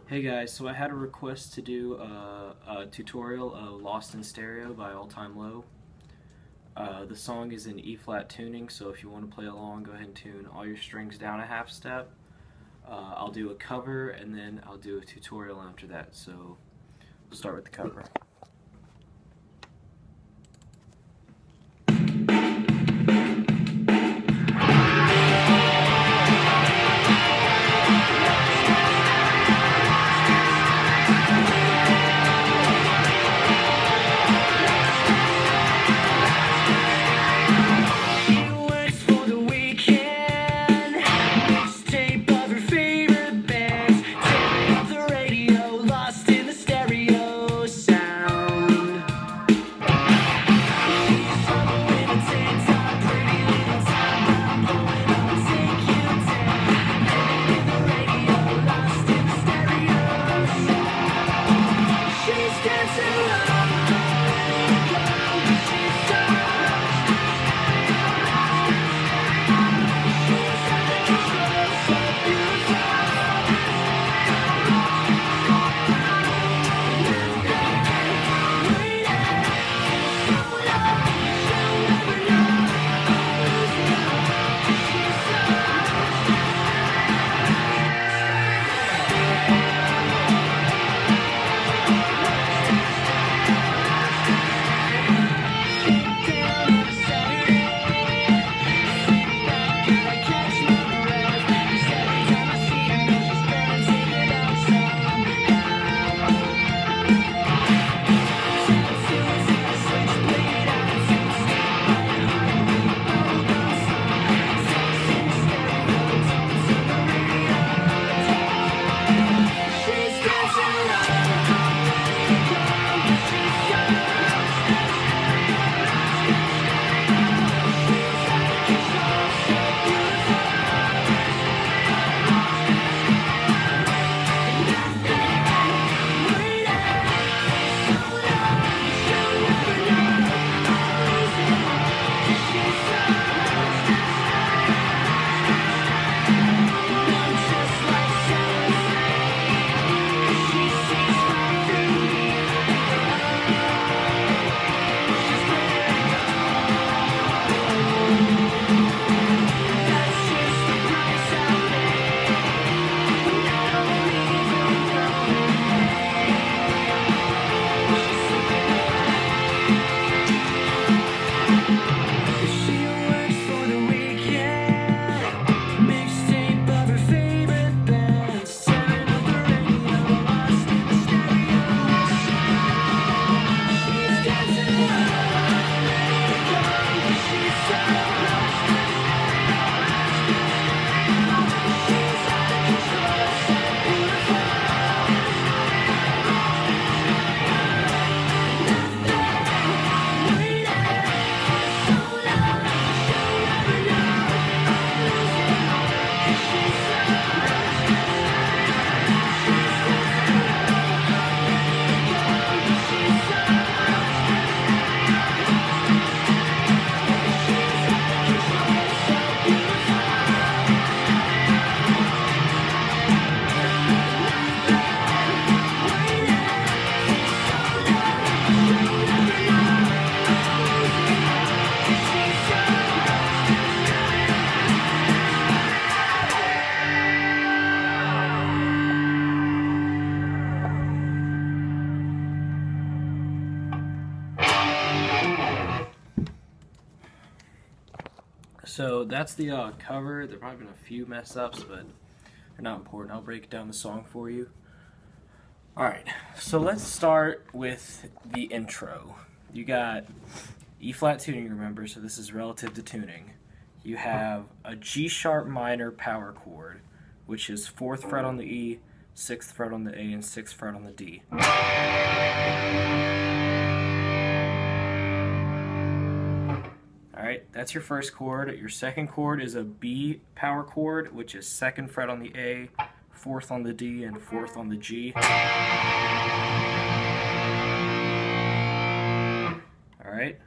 Hey guys, so I had a request to do a tutorial of Lost in Stereo by All Time Low. The song is in E-flat tuning, so if you want to play along, go ahead and tune all your strings down a half step. I'll do a cover and then I'll do a tutorial after that, so we'll start with the cover. So that's the cover. There have probably been a few mess ups, but they're not important. I'll break down the song for you. Alright, so let's start with the intro. You got E-flat tuning, remember, so this is relative to tuning. You have a G sharp minor power chord, which is 4th fret on the E, 6th fret on the A, and 6th fret on the D. Alright, that's your first chord. Your second chord is a B power chord, which is 2nd fret on the A, 4th on the D, and 4th on the G. Alright,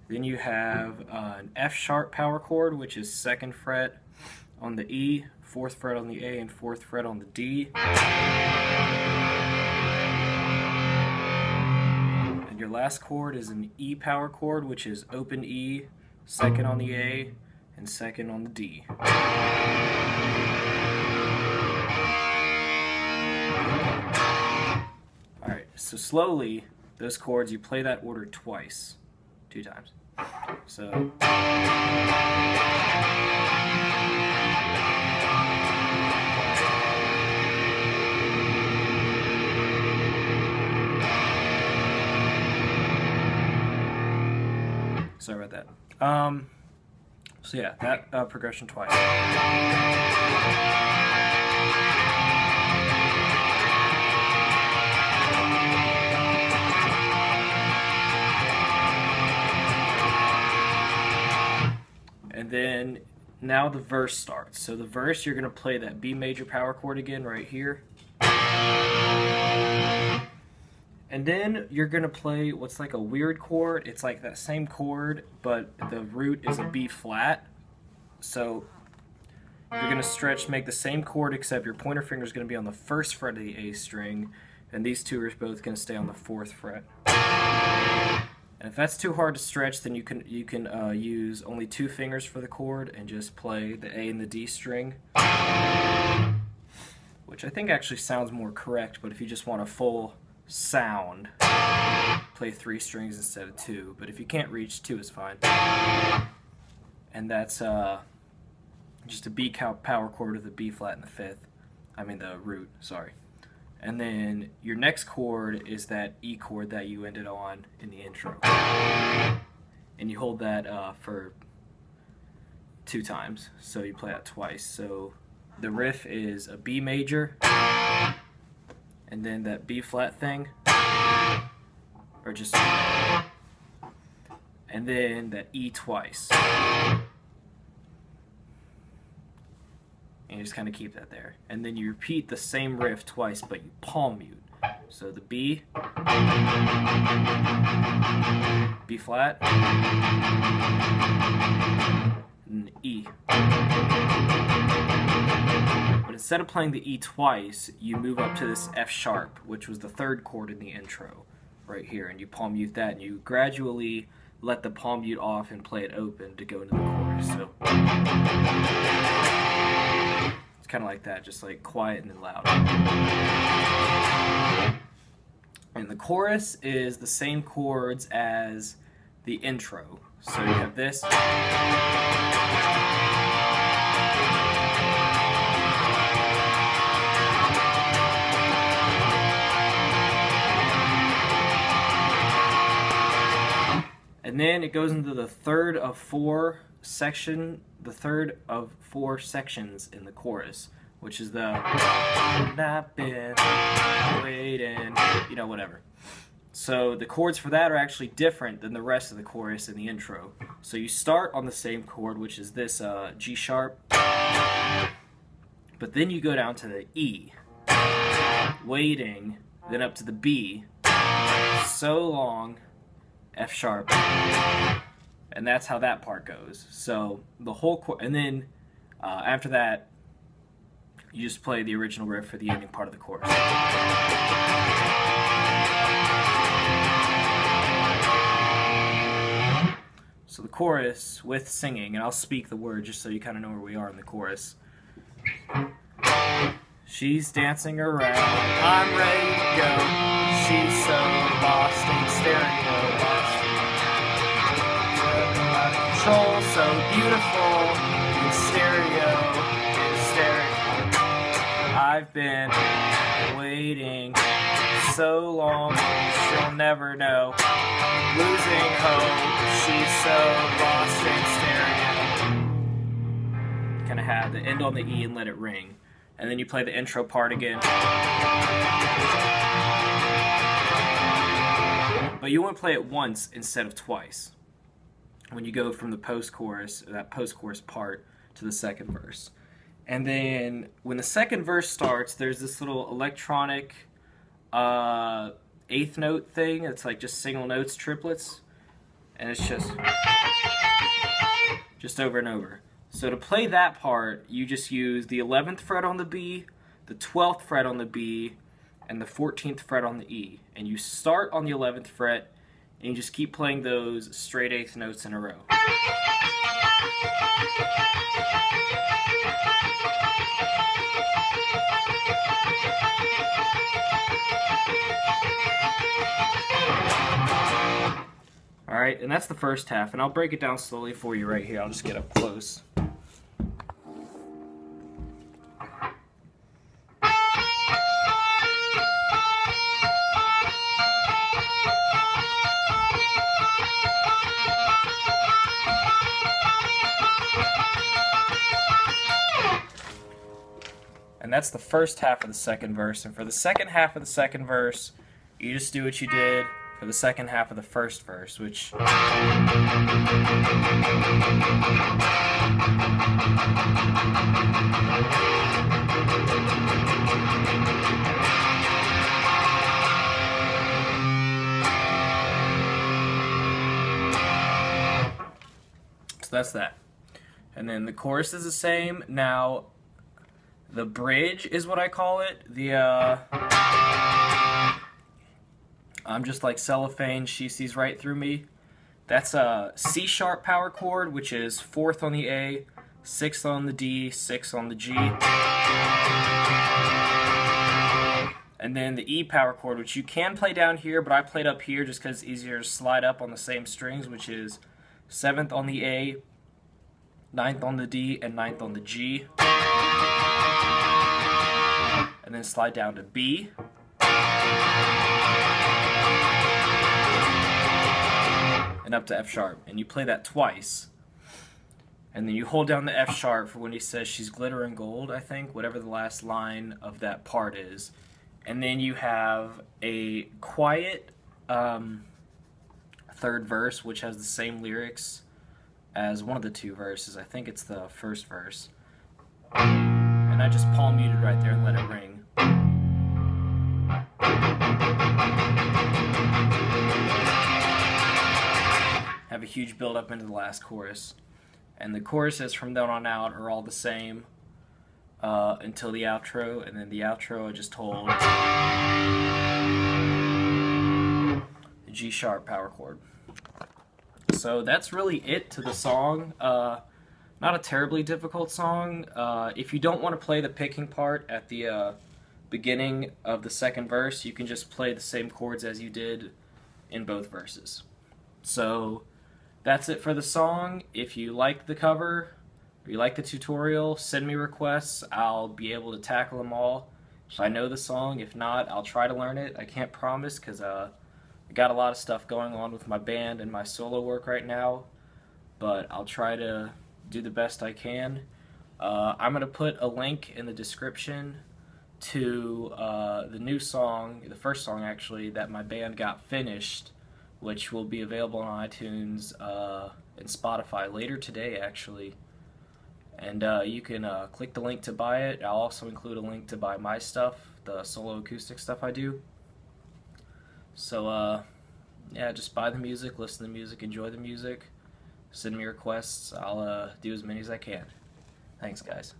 then you have an F sharp power chord, which is 2nd fret on the E, 4th fret on the A, and 4th fret on the D. last chord is an E power chord, which is open E, second on the A, and second on the D. Alright, so slowly, those chords, you play that order twice, 2 times. So. Sorry about that. So yeah, that progression twice. And then now the verse starts. So the verse, you're going to play that B major power chord again right here. And then you're going to play what's like a weird chord. It's like that same chord, but the root is a B flat. So you're going to stretch, make the same chord, except your pointer finger is going to be on the 1st fret of the A string, and these two are both going to stay on the 4th fret. And if that's too hard to stretch, then you can use only 2 fingers for the chord and just play the A and the D string, which I think actually sounds more correct, but if you just want a full sound, play 3 strings instead of 2, but if you can't reach, 2 is fine. And that's just a B power chord with a B flat in the 5th, I mean the root, sorry. And then your next chord is that E chord that you ended on in the intro, and you hold that for 2 times, so you play that twice. So the riff is a B major, and then that B flat thing, or just, and then that E twice. And you just kind of keep that there. And then you repeat the same riff twice, but you palm mute. So the B, B flat, and E. But instead of playing the E twice, you move up to this F sharp, which was the 3rd chord in the intro, right here, and you palm mute that, and you gradually let the palm mute off and play it open to go into the chorus. So it's kind of like that, just like quiet and then loud. And the chorus is the same chords as the intro. So you have this. And then it goes into the 3rd of 4 sections in the chorus, which is the not been waiting, you know, whatever. So the chords for that are actually different than the rest of the chorus in the intro. So you start on the same chord, which is this G sharp, but then you go down to the E, waiting, then up to the B, so long, F sharp, and that's how that part goes. So the whole chord, and then after that, you just play the original riff for the ending part of the chorus. So the chorus with singing, and I'll speak the word just so you kind of know where we are in the chorus. She's dancing around, I'm ready to go. She's so lost in stereo. Out of control, so beautiful in stereo. I've been waiting so long, she'll never know. Losing hope, she's so lost in stereo. Kind of have the end on the E and let it ring. And then you play the intro part again. But you want to play it once instead of twice when you go from the post-chorus, that post-chorus part, to the 2nd verse. And then when the 2nd verse starts, there's this little electronic 8th note thing. It's like just single notes, triplets, and it's just over and over. So to play that part, you just use the 11th fret on the B, the 12th fret on the B, and the 14th fret on the E. And you start on the 11th fret, and you just keep playing those straight eighth notes in a row. Alright, and that's the first half, and I'll break it down slowly for you right here. I'll just get up close. And that's the first half of the second verse. And for the second half of the second verse, you just do what you did for the second half of the first verse, which... So that's that. And then the chorus is the same. Now, the bridge is what I call it. I'm just like cellophane, she sees right through me. That's a C sharp power chord, which is 4th on the A, 6th on the D, 6th on the G. And then the E power chord, which you can play down here, but I played up here just because it's easier to slide up on the same strings, which is 7th on the A, 9th on the D, and 9th on the G. And then slide down to B. And up to F sharp. And you play that twice. And then you hold down the F sharp for when he says she's glittering gold, I think, whatever the last line of that part is. And then you have a quiet third verse, which has the same lyrics as one of the two verses. I think it's the first verse. And I just palm muted right there and let it ring. Have a huge build up into the last chorus. And the choruses from then on out are all the same until the outro, and then the outro I just hold the G sharp power chord. So that's really it to the song. Not a terribly difficult song. If you don't want to play the picking part at the beginning of the second verse, you can just play the same chords as you did in both verses. So that's it for the song. If you like the cover, or you like the tutorial, send me requests. I'll be able to tackle them all if I know the song. If not, I'll try to learn it. I can't promise because I got a lot of stuff going on with my band and my solo work right now, but I'll try to do the best I can. I'm going to put a link in the description to the new song, the first song actually, that my band got finished, which will be available on iTunes and Spotify later today actually. And you can click the link to buy it. I'll also include a link to buy my stuff, the solo acoustic stuff I do. So yeah, just buy the music, listen to the music, enjoy the music, send me requests. I'll do as many as I can. Thanks guys.